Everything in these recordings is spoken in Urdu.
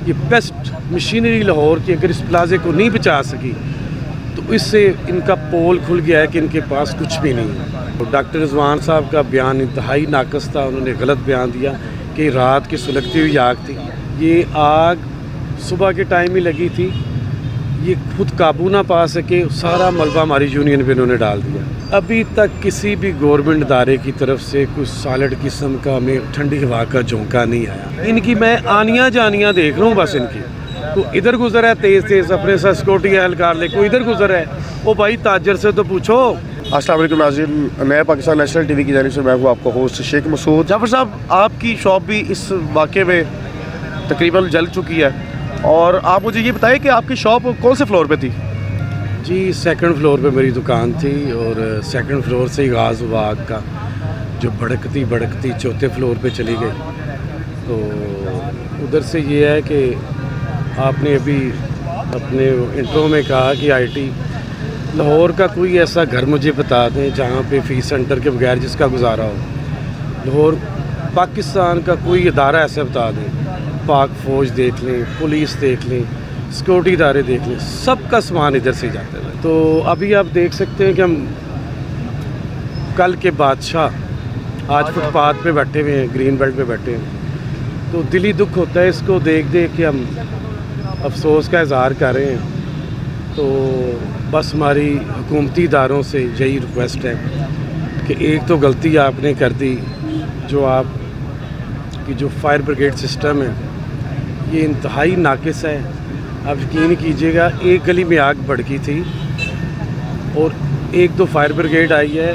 یہ بیسٹ مشینری لاہور کی اگر اس پلازے کو نہیں بچا سکی تو اس سے ان کا پول کھل گیا ہے کہ ان کے پاس کچھ بھی نہیں ہے۔ ڈاکٹر رضوان صاحب کا بیان انتہائی ناقص تھا، انہوں نے غلط بیان دیا کہ رات کی سلگتی ہوئی آگ تھی۔ یہ آگ صبح کے ٹائم ہی لگی تھی، یہ خود قابو نہ پا سکے، سارا ملبہ ہماری یونین پہ انہوں نے ڈال دیا۔ ابھی تک کسی بھی گورنمنٹ ادارے کی طرف سے کوئی سالڈ قسم کا ہمیں ٹھنڈی ہوا کا جھونکا نہیں آیا۔ ان کی میں آنیاں جانیاں دیکھ رہا ہوں بس ان کی، تو ادھر گزر ہے تیز تیز اپنے ساتھ سیکورٹی اہلکار لے، کوئی ادھر گزر ہے، وہ بھائی تاجر سے تو پوچھو۔ السلام علیکم ناظرین، نیا پاکستان نیشنل ٹی وی کی جانب سے میں ہوں آپ کا ہوسٹ شیخ مسعود۔ جعفر صاحب، آپ کی شاپ بھی اس واقعے میں تقریباً جل چکی ہے، اور آپ مجھے یہ بتائیں کہ آپ کی شاپ کون سے فلور پہ تھی؟ جی سیکنڈ فلور پہ میری دکان تھی، اور سیکنڈ فلور سے ہی آغاز ہوا آگ کا، جو بھڑکتی بھڑکتی چوتھے فلور پہ چلی گئی۔ تو ادھر سے یہ ہے کہ آپ نے ابھی اپنے انٹرو میں کہا کہ آئی ٹی لاہور کا کوئی ایسا گھر مجھے بتا دیں جہاں پہ فیس سینٹر کے بغیر جس کا گزارا ہو۔ لاہور پاکستان کا کوئی ادارہ ایسا بتا دیں، پاک فوج دیکھ لیں، پولیس دیکھ لیں، سیکورٹی ادارے دیکھ لیں، سب کا سامان ادھر سے جاتا ہے۔ تو ابھی آپ دیکھ سکتے ہیں کہ ہم کل کے بادشاہ آج فٹ پاتھ پہ بیٹھے ہوئے ہیں، گرین بیلٹ پہ بیٹھے ہیں، تو دلی دکھ ہوتا ہے اس کو دیکھ کے ہم افسوس کا اظہار کر رہے ہیں۔ تو بس ہماری حکومتی اداروں سے یہی ریکویسٹ ہے کہ ایک تو غلطی آپ نے کر دی، جو آپ کی جو فائر بریگیڈ سسٹم ہے یہ انتہائی ناقص ہے۔ آپ یقین کیجئے گا، ایک گلی میں آگ بھڑکی تھی اور ایک دو فائر بریگیڈ آئی ہے،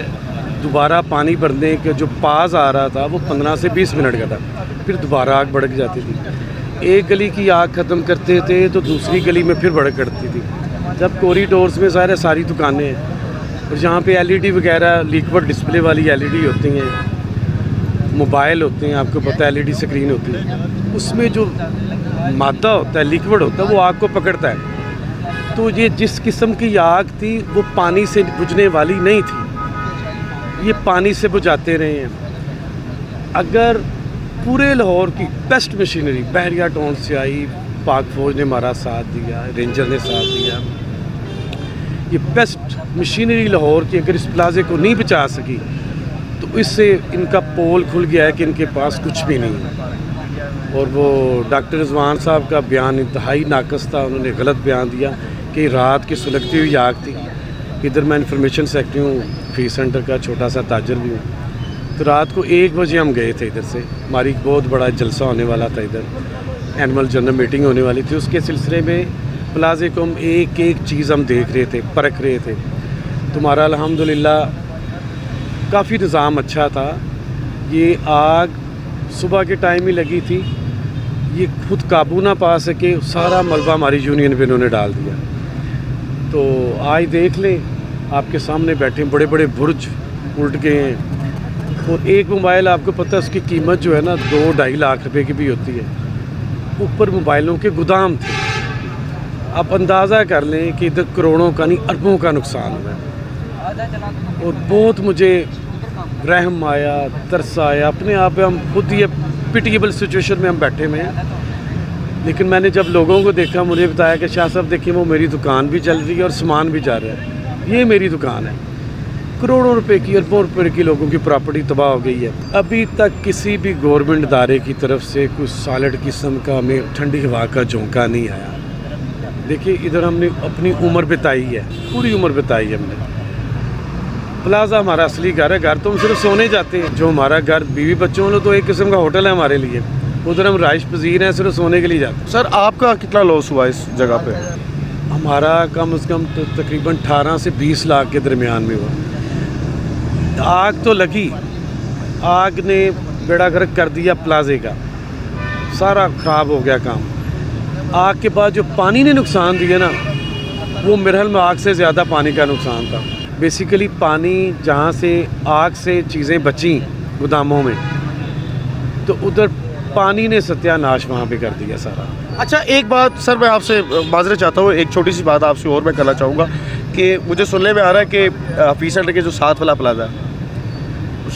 دوبارہ پانی بھرنے کے جو پاز آ رہا تھا وہ 15 سے 20 منٹ کا تھا، پھر دوبارہ آگ بھڑک جاتی تھی۔ ایک گلی کی آگ ختم کرتے تھے تو دوسری گلی میں پھر بھڑک کرتی تھی۔ جب کوریڈورز میں ساری دکانیں ہیں، اور جہاں پہ LED وغیرہ لیکوڈ ڈسپلے والی LED ہوتی ہیں، موبائل ہوتے ہیں، آپ کو پتہ ہے LED اسکرین ہوتی ہے، اس میں جو مادہ ہوتا ہے، لیکوڈ ہوتا ہے، وہ آگ کو پکڑتا ہے۔ تو یہ جس قسم کی آگ تھی وہ پانی سے بجھنے والی نہیں تھی، یہ پانی سے بجھاتے رہے ہیں۔ اگر پورے لاہور کی بیسٹ مشینری بحریہ ٹاؤن سے آئی، پاک فوج نے ہمارا ساتھ دیا، رینجر نے ساتھ دیا، یہ بیسٹ مشینری لاہور کی اگر اس پلازے کو نہیں بچا سکی تو اس سے ان کا پول کھل گیا ہے کہ ان کے پاس کچھ بھی نہیں ہے۔ اور وہ ڈاکٹر رضوان صاحب کا بیان انتہائی ناقص تھا، انہوں نے غلط بیان دیا کہ رات کی سلگتی ہوئی آگ تھی۔ ادھر میں انفارمیشن سیکٹری ہوں، فیس سینٹر کا چھوٹا سا تاجر بھی ہوں۔ تو رات کو 1 بجے ہم گئے تھے ادھر سے، ہماری بہت بڑا جلسہ ہونے والا تھا، ادھر اینول جنرل میٹنگ ہونے والی تھی، اس کے سلسلے میں پلازے کو ہم ایک چیز ہم دیکھ رہے تھے، پرکھ رہے تھے۔ تمہارا الحمدللہ کافی نظام اچھا تھا۔ یہ آگ صبح کے ٹائم ہی لگی تھی، یہ خود قابو نہ پا سکے، سارا ملبہ ہماری یونین پہ انہوں نے ڈال دیا۔ تو آج دیکھ لیں، آپ کے سامنے بیٹھے ہیں، بڑے بڑے برج الٹ گئے ہیں، اور ایک موبائل آپ کو پتہ ہے اس کی قیمت جو ہے نا 2-2.5 لاکھ روپے کی بھی ہوتی ہے۔ اوپر موبائلوں کے گودام تھے۔ آپ اندازہ کر لیں کہ ادھر کروڑوں کا نہیں اربوں کا نقصان ہوا ہے، اور بہت مجھے رحم آیا، ترس آیا، اپنے آپ پہ ہم خود یہ پٹیبل سچویشن میں ہم بیٹھے ہوئے ہیں۔ لیکن میں نے جب لوگوں کو دیکھا، مجھے بتایا کہ شاہ صاحب دیکھیں وہ میری دکان بھی چل رہی ہے اور سامان بھی جا رہا ہے، یہ میری دکان ہے۔ کروڑوں روپے کی، اربوں روپے کی لوگوں کی پراپرٹی تباہ ہو گئی ہے۔ ابھی تک کسی بھی گورنمنٹ ادارے کی طرف سے کوئی سالڈ قسم کا ہمیں ٹھنڈی ہوا کا جھونکا نہیں آیا۔ دیکھیے ادھر ہم نے اپنی عمر بتائی ہے، پوری عمر بتائی ہے ہم نے۔ پلازا ہمارا اصلی گھر ہے، گھر تو ہم صرف سونے جاتے ہیں، جو ہمارا گھر بیوی بچوں والوں تو ایک قسم کا ہوٹل ہے ہمارے لیے، ادھر ہم رہائش پذیر ہیں، صرف سونے کے لیے جاتے ہیں۔ سر، آپ کا کتنا لاس ہوا اس جگہ پہ؟ ہمارا کم از کم تقریباً 18 سے 20 لاکھ کے درمیان میں ہوا۔ آگ تو لگی، آگ نے بیڑا گرک کر دیا پلازے کا، سارا خراب ہو گیا کام۔ آگ کے بعد جو پانی نے نقصان دیا نا، وہ مرحل میں آگ سے زیادہ پانی کا نقصان تھا۔ بیسیکلی پانی جہاں سے آگ سے چیزیں بچیں گوداموں میں، تو ادھر پانی نے ستیہ ناش وہاں پہ کر دیا سارا۔ اچھا، ایک بات سر میں آپ سے معذرت چاہتا ہوں، ایک چھوٹی سی بات آپ سے اور میں کرنا چاہوں گا کہ مجھے سننے میں آ رہا ہے کہ فیس سینٹر کے جو ساتھ والا پلازا ہے،